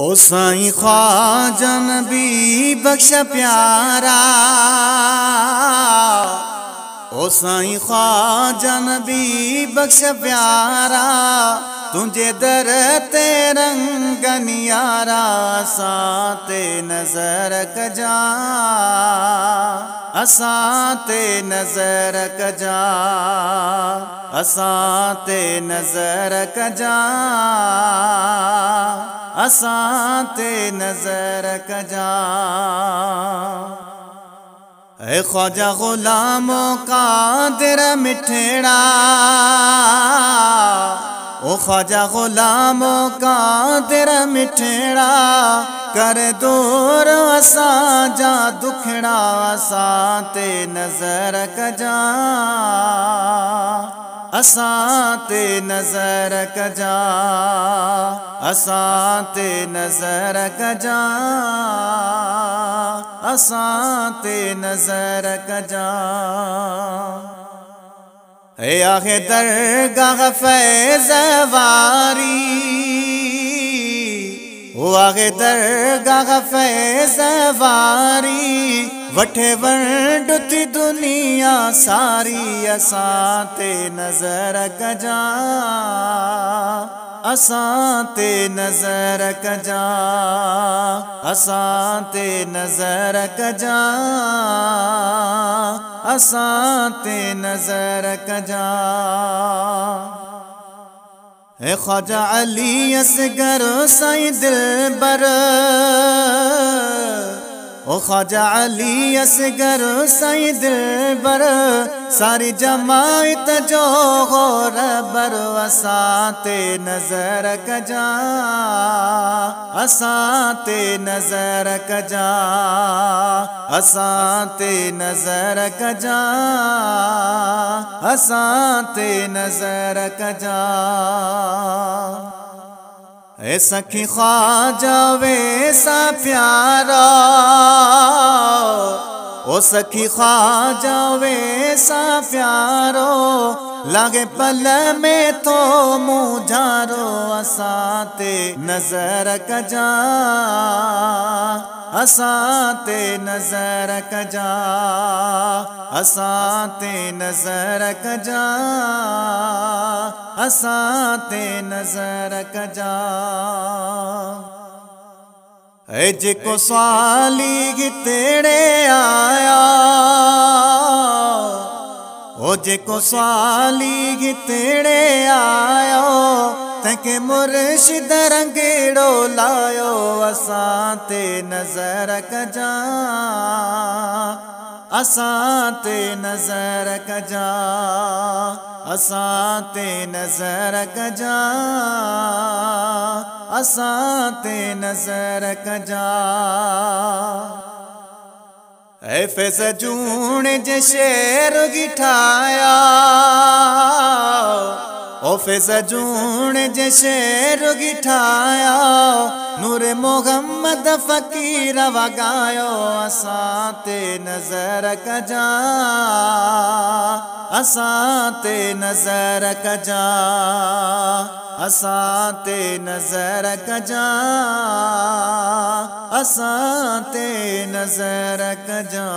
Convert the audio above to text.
ओ साईं ख्वाजा नबी बख्श प्यारा, ओ साईं ख्वाजा नबी बख्श प्यारा, तुझे दर ते रंग नियारा, असां ते नजर कजा, असां ते नजर कजा, असां ते नजर कजा, असां ते नजर कजा। ऐ ख्वाजा गुलामों का कादिर मिठड़ा, ओ ख्वाजा गुलामों का कादिर मिठड़ा, कर दूर असां जा दुखड़ा, असां ते नजर कजा, असां ते नजर कजा, असां ते नजर कजा, असां ते नजर कजा। ए आहे दरगाह फैज़ वारी, ओ आहे दरगाह फैज़ वारी, वठे वंड थी दुनिया सारी, असां ते नजर कजा, असां ते नजर कजा, असां ते नजर कजा, असां ते नजर कजा। ए ख्वाजा अली असगर साईं दिलबर, ओ ख्वाजा अली असगर साईं दिलबर, सारी जमात जो हो रबर, असां ते नजर कजा, असां ते नजर कजा, असां ते नजर कजा, असां ते नजर कजा। ए सखी ख्वाजा वैसा प्यारा, ओ सखी ख्वाजा वैसा प्यारो, लागे पल में तो मुझारो, असां ते नजर कजा, असां ते नजर कजा, असां ते नजर कजा, असां ते नजर कजा। ऐ जेको स्वाली तेड़े आया, ओ जेको स्वाली तेड़े आयो, तंहिंखे मुर्शिद रंगेड़ो लायो, असां ते नजर कजा, असां ते नजर कजा, असां ते नजर कजा, असां ते नजर कजा। ऐ फैज़ जूण जे शेर गिठाया, ओ फैज़ जूण जे शेर गिठाया, नूर मोहम्मद फ़कीर वगायो, असां ते नजर कजा, असां ते नजर कजा, असां ते नजर कजा, असां ते नजर कजा।